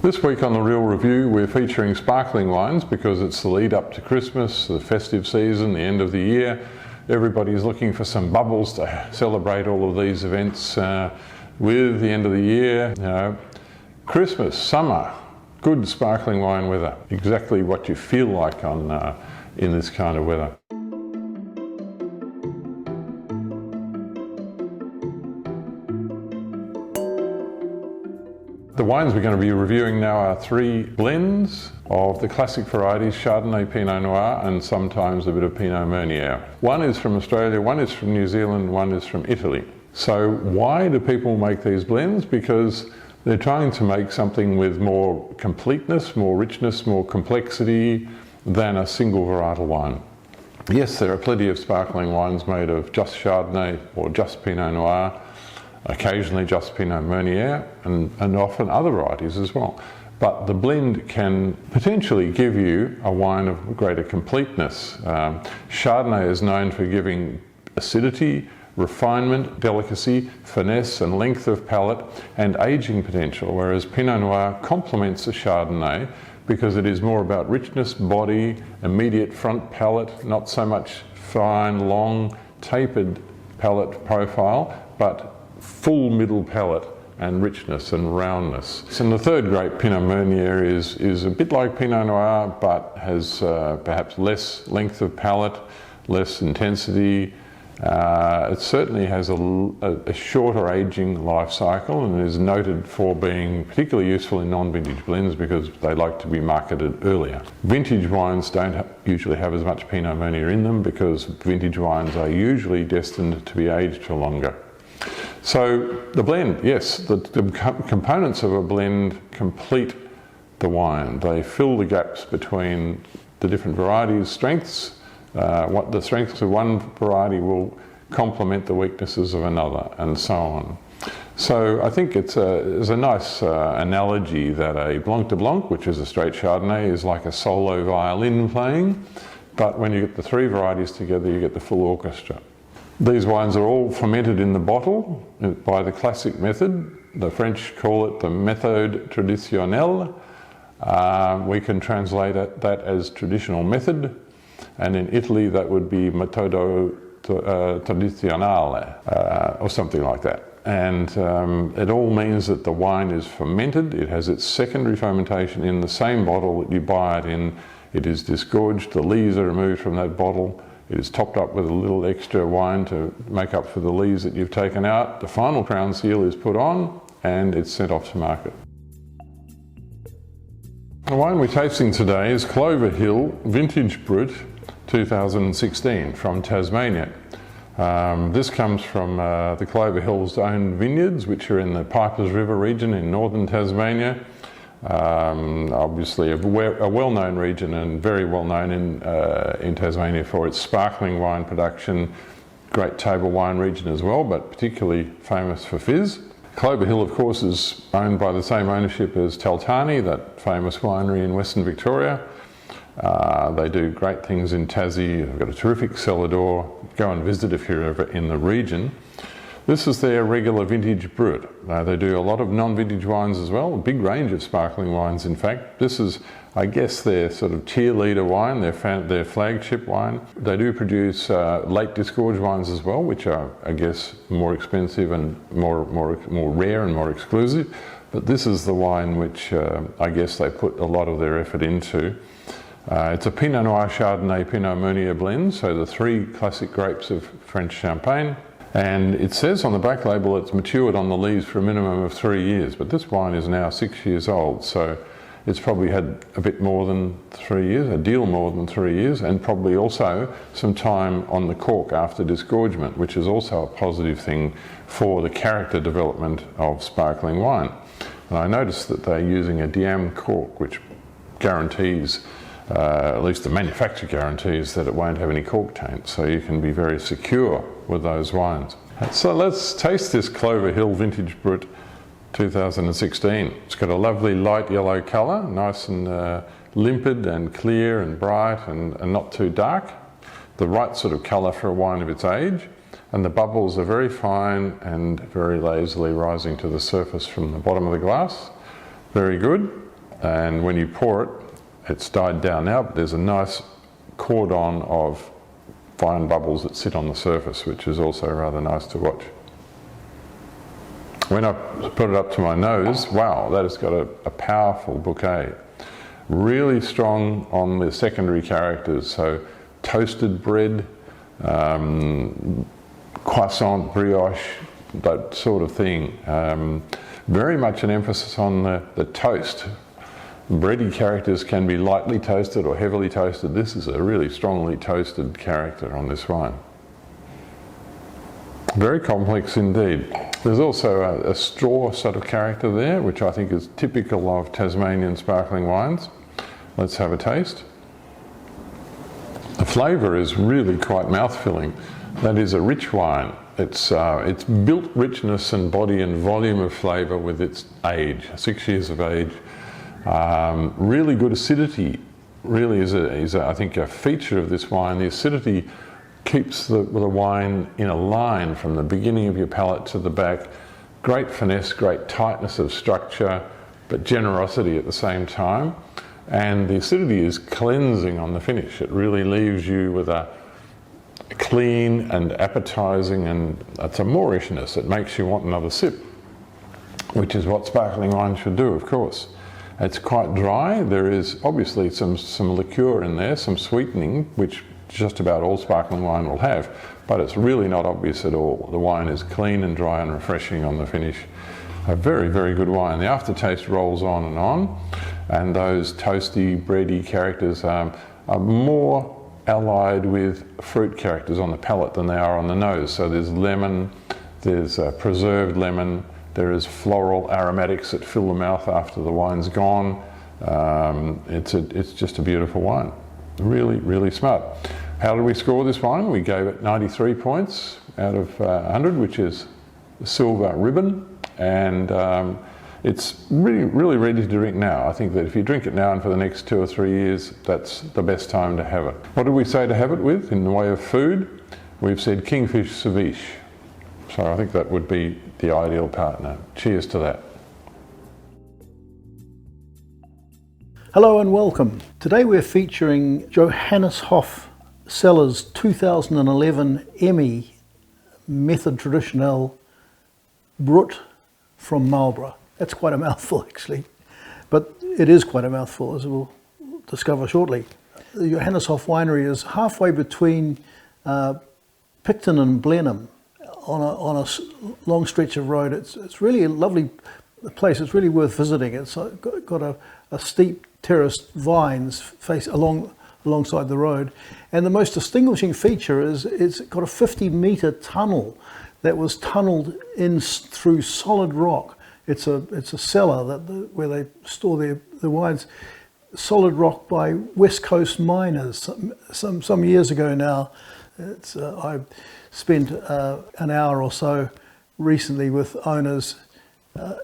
This week on The Real Review we're featuring sparkling wines because it's the lead up to Christmas, the festive season, the end of the year. Everybody's looking for some bubbles to celebrate all of these events with the end of the year. You know, Christmas, summer, good sparkling wine weather. Exactly what you feel like in this kind of weather. The wines we're going to be reviewing now are three blends of the classic varieties Chardonnay, Pinot Noir and sometimes a bit of Pinot Meunier. One is from Australia, one is from New Zealand, one is from Italy. So why do people make these blends? Because they're trying to make something with more completeness, more richness, more complexity than a single varietal wine. Yes, there are plenty of sparkling wines made of just Chardonnay or just Pinot Noir, occasionally just Pinot Meunier, and often other varieties as well. But the blend can potentially give you a wine of greater completeness. Chardonnay is known for giving acidity, refinement, delicacy, finesse and length of palate and aging potential, whereas Pinot Noir complements the Chardonnay because it is more about richness, body, immediate front palate, not so much fine, long, tapered palate profile, but full middle palate and richness and roundness. And the third grape, Pinot Meunier, is a bit like Pinot Noir but has perhaps less length of palate, less intensity. It certainly has a shorter aging life cycle and is noted for being particularly useful in non-vintage blends because they like to be marketed earlier. Vintage wines don't usually have as much Pinot Meunier in them because vintage wines are usually destined to be aged for longer. So the blend, yes, the components of a blend complete the wine. They fill the gaps between the different varieties' strengths. What the strengths of one variety will complement the weaknesses of another, and so on. So I think it's a nice analogy that a Blanc de Blanc, which is a straight Chardonnay, is like a solo violin playing, but when you get the three varieties together, you get the full orchestra. These wines are all fermented in the bottle by the classic method. The French call it the Méthode Traditionnelle. We can translate that as traditional method, and in Italy that would be Methode Traditionnelle, or something like that. And it all means that the wine is fermented. It has its secondary fermentation in the same bottle that you buy it in. It is disgorged, the lees are removed from that bottle. It is topped up with a little extra wine to make up for the lees that you've taken out. The final crown seal is put on and it's sent off to market. The wine we're tasting today is Clover Hill Vintage Brut 2016 from Tasmania. This comes from the Clover Hill's own vineyards, which are in the Pipers River region in northern Tasmania. Obviously a well-known region and very well known in Tasmania for its sparkling wine production, great table wine region as well, but particularly famous for fizz. Clover Hill, of course, is owned by the same ownership as Taltani, that famous winery in Western Victoria. They do great things in Tassie. They've got a terrific cellar door. Go and visit if you're ever in the region. This is their regular vintage Brut. They do a lot of non-vintage wines as well, a big range of sparkling wines in fact. This is, I guess, their sort of cheerleader wine, their flagship wine. They do produce late disgorge wines as well, which are, I guess, more expensive and more rare and more exclusive. But this is the wine which I guess they put a lot of their effort into. It's a Pinot Noir, Chardonnay, Pinot Meunier blend, so the three classic grapes of French Champagne. And it says on the back label it's matured on the lees for a minimum of 3 years, but this wine is now 6 years old, so it's probably had a bit more than 3 years, a deal more than 3 years, and probably also some time on the cork after disgorgement, which is also a positive thing for the character development of sparkling wine. And I noticed that they're using a Diam cork, which guarantees, at least the manufacturer guarantees, that it won't have any cork taint, so you can be very secure with those wines. So let's taste this Clover Hill Vintage Brut 2016. It's got a lovely light yellow colour, nice and limpid and clear and bright and not too dark. The right sort of colour for a wine of its age. And the bubbles are very fine and very lazily rising to the surface from the bottom of the glass. Very good. and when you pour it, it's died down now, but there's a nice cordon of fine bubbles that sit on the surface, which is also rather nice to watch. When I put it up to my nose, wow, that has got a powerful bouquet. Really strong on the secondary characters, so toasted bread, croissant, brioche, that sort of thing. Very much an emphasis on the toast. Bready characters can be lightly toasted or heavily toasted. This is a really strongly toasted character on this wine. Very complex indeed. There's also a straw sort of character there, which I think is typical of Tasmanian sparkling wines. Let's have a taste. The flavour is really quite mouth-filling. That is a rich wine. It's built richness and body and volume of flavour with its age, 6 years of age. Really good acidity. Really is I think a feature of this wine. The acidity keeps the wine in a line from the beginning of your palate to the back. Great finesse, great tightness of structure, but generosity at the same time. And the acidity is cleansing on the finish. It really leaves you with a clean and appetizing, and it's a moorishness. It makes you want another sip, which is what sparkling wine should do, of course. It's quite dry. There is obviously some liqueur in there, some sweetening, which just about all sparkling wine will have, but it's really not obvious at all. The wine is clean and dry and refreshing on the finish. A very, very good wine. The aftertaste rolls on, and those toasty, bready characters are more allied with fruit characters on the palate than they are on the nose. So there's lemon, there's preserved lemon, there is floral aromatics that fill the mouth after the wine's gone. It's just a beautiful wine. Really, really smart. How did we score this wine? We gave it 93 points out of 100, which is the silver ribbon, and it's really ready to drink now. I think that if you drink it now and for the next 2 or 3 years, that's the best time to have it. What did we say to have it with in the way of food? We've said kingfish ceviche. So I think that would be the ideal partner. Cheers to that. Hello and welcome. Today we're featuring Johanneshof Cellars 2011 EMMI Méthode Traditionnelle Brut from Marlborough. That's quite a mouthful actually, but it is quite a mouthful, as we'll discover shortly. The Johanneshof winery is halfway between Picton and Blenheim on a long stretch of road. It's really a lovely place. It's really worth visiting. It's got a steep terraced vines face alongside the road, and the most distinguishing feature is it's got a 50-metre tunnel that was tunnelled in through solid rock. It's a cellar where they store their wines. Solid rock by West Coast miners some years ago now. I spent an hour or so recently with owners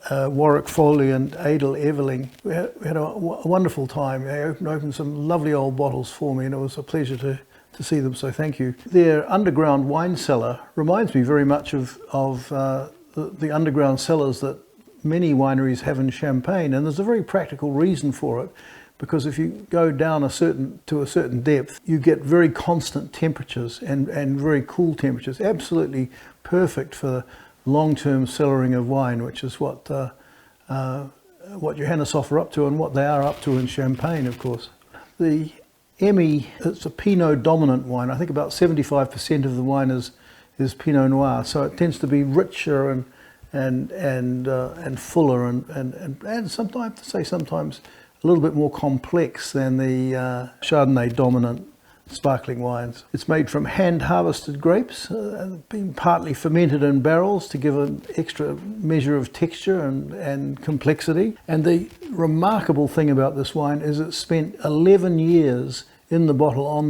Warwick Foley and Adel Everling. We had a wonderful time. They opened some lovely old bottles for me, and it was a pleasure to see them, so thank you. Their underground wine cellar reminds me very much of the underground cellars that many wineries have in Champagne, and there's a very practical reason for it, because if you go down to a certain depth, you get very constant temperatures and very cool temperatures. Absolutely perfect for long-term cellaring of wine, which is what Johanneshof are up to, and what they are up to in Champagne, of course. The EMMI, it's a Pinot dominant wine. I think about 75% of the wine is Pinot Noir, so it tends to be richer and fuller and sometimes a little bit more complex than the Chardonnay dominant sparkling wines. It's made from hand harvested grapes, being partly fermented in barrels to give an extra measure of texture and complexity. And the remarkable thing about this wine is it spent 11 years in the bottle on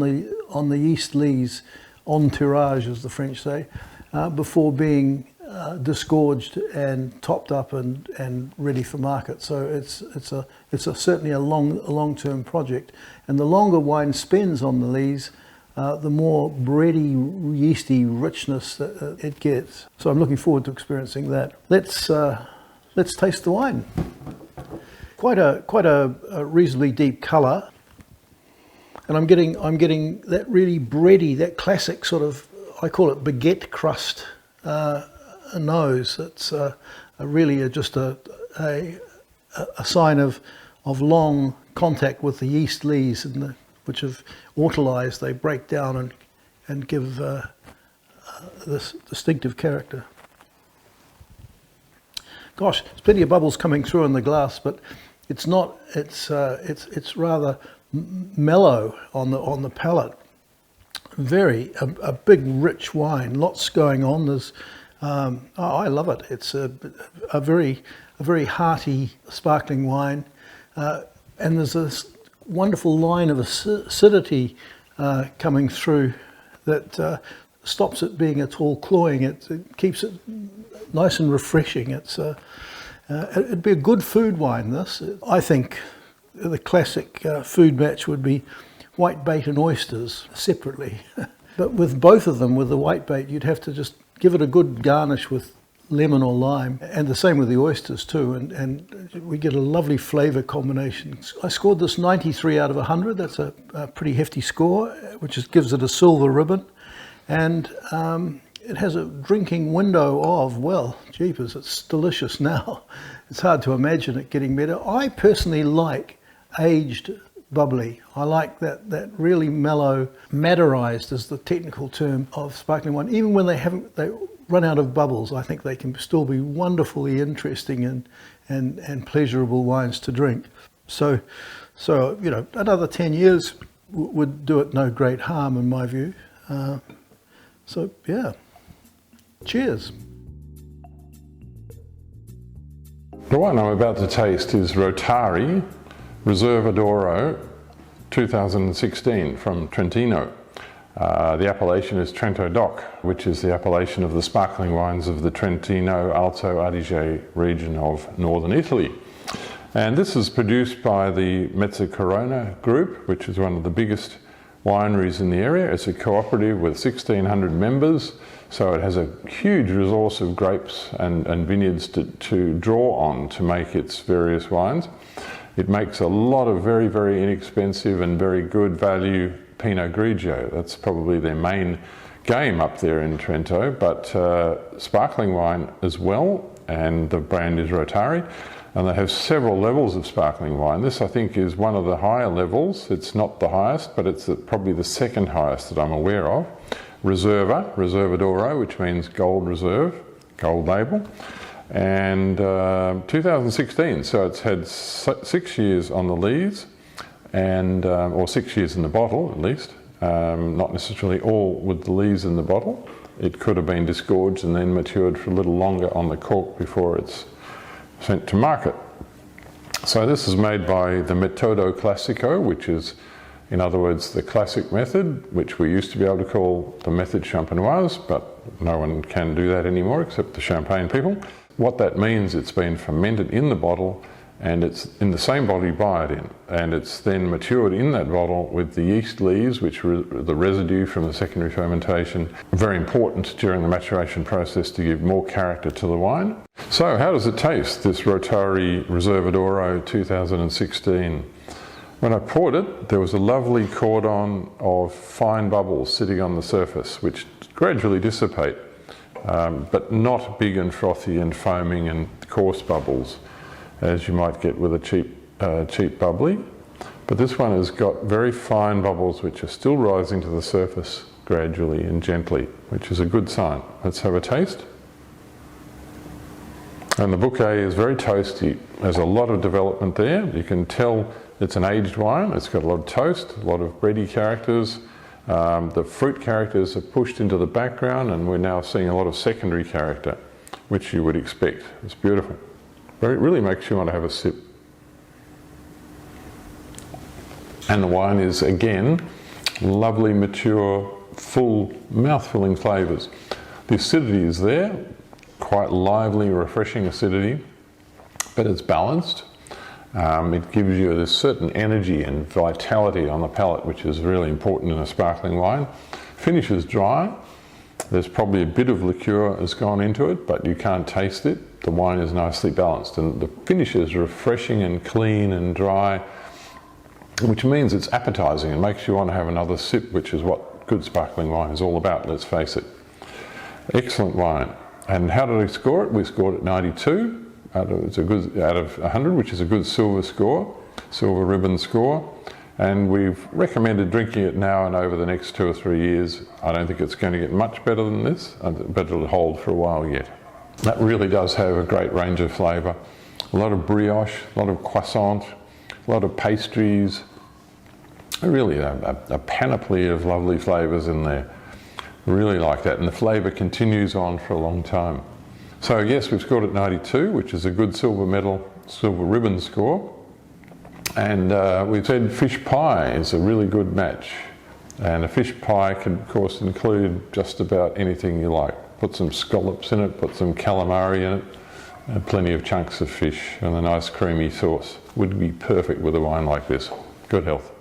the yeast lees, en tirage as the French say, before being disgorged and topped up and ready for market. So it's certainly a long-term project, and the longer wine spends on the lees, the more bready, yeasty richness that it gets. So I'm looking forward to experiencing that. Let's taste the wine. quite a reasonably deep colour, and I'm getting that really bready, that classic sort of, I call it baguette crust nose. It's really just a sign of long contact with the yeast lees, which have autolyzed. They break down and give this distinctive character. Gosh, there's plenty of bubbles coming through in the glass, but it's not. It's rather mellow on the palate. A big rich wine. Lots going on. There's I love it. It's a very hearty sparkling wine, and there's this wonderful line of acidity coming through that stops it being at all cloying. It keeps it nice and refreshing. It'd be a good food wine, this. I think the classic food match would be whitebait and oysters separately. But with both of them, with the whitebait, you'd have to just give it a good garnish with lemon or lime, and the same with the oysters too, and we get a lovely flavour combination. I scored this 93 out of 100. That's a pretty hefty score, which gives it a silver ribbon, and it has a drinking window of, well, jeepers, it's delicious now. It's hard to imagine it getting better. I personally like aged bubbly. I like that really mellow, Maderized is the technical term of sparkling wine. Even when they run out of bubbles, I think they can still be wonderfully interesting and pleasurable wines to drink. So another 10 years would do it no great harm in my view. So yeah, cheers. The wine I'm about to taste is Rotari Riserva 2016 from Trentino. The appellation is Trento Doc, which is the appellation of the sparkling wines of the Trentino Alto Adige region of northern Italy. And this is produced by the Mezzocorona group, which is one of the biggest wineries in the area. It's a cooperative with 1,600 members, so it has a huge resource of grapes and vineyards to draw on to make its various wines. It makes a lot of very, very inexpensive and very good value Pinot Grigio. That's probably their main game up there in Trento, but sparkling wine as well, and the brand is Rotari, and they have several levels of sparkling wine. This, I think, is one of the higher levels. It's not the highest, but it's probably the second highest that I'm aware of. Riserva d'Oro, which means gold reserve, gold label, and 2016, so it's had 6 years on the lees, and or 6 years in the bottle at least, not necessarily all with the lees in the bottle. It could have been disgorged and then matured for a little longer on the cork before it's sent to market. So this is made by the Methode Classico, which is, in other words, the classic method, which we used to be able to call the Méthode champenoise, but no one can do that anymore except the Champagne people. What that means, it's been fermented in the bottle, and it's in the same bottle you buy it in, and it's then matured in that bottle with the yeast lees, which are the residue from the secondary fermentation, very important during the maturation process to give more character to the wine. So how does it taste, this Rotari Riserva d'Oro 2016? When I poured it, there was a lovely cordon of fine bubbles sitting on the surface, which gradually dissipate, but not big and frothy and foaming and coarse bubbles, as you might get with a cheap bubbly. But this one has got very fine bubbles which are still rising to the surface gradually and gently, which is a good sign. Let's have a taste. And the bouquet is very toasty. There's a lot of development there. You can tell it's an aged wine. It's got a lot of toast, a lot of bready characters. The fruit characters are pushed into the background, and we're now seeing a lot of secondary character, which you would expect. It's beautiful. But it really makes you want to have a sip. And the wine is, again, lovely, mature, full, mouth-filling flavours. The acidity is there, quite lively, refreshing acidity, but it's balanced. It gives you this certain energy and vitality on the palate, which is really important in a sparkling wine. Finish is dry. There's probably a bit of liqueur has gone into it, but you can't taste it. the wine is nicely balanced, and the finish is refreshing and clean and dry, which means it's appetizing and makes you want to have another sip, which is what good sparkling wine is all about, let's face it. Excellent wine. And how did we score it? We scored it 92 out of 100, which is a good silver score, silver ribbon score. And we've recommended drinking it now and over the next 2 or 3 years. I don't think it's going to get much better than this, but it'll hold for a while yet. That really does have a great range of flavour. A lot of brioche, a lot of croissant, a lot of pastries. Really a panoply of lovely flavours in there. Really like that, and the flavour continues on for a long time. So yes, we've scored at 92, which is a good silver medal, silver ribbon score. And we've said fish pie is a really good match. And a fish pie can, of course, include just about anything you like. Put some scallops in it, put some calamari in it, and plenty of chunks of fish, and a nice creamy sauce. Would be perfect with a wine like this. Good health.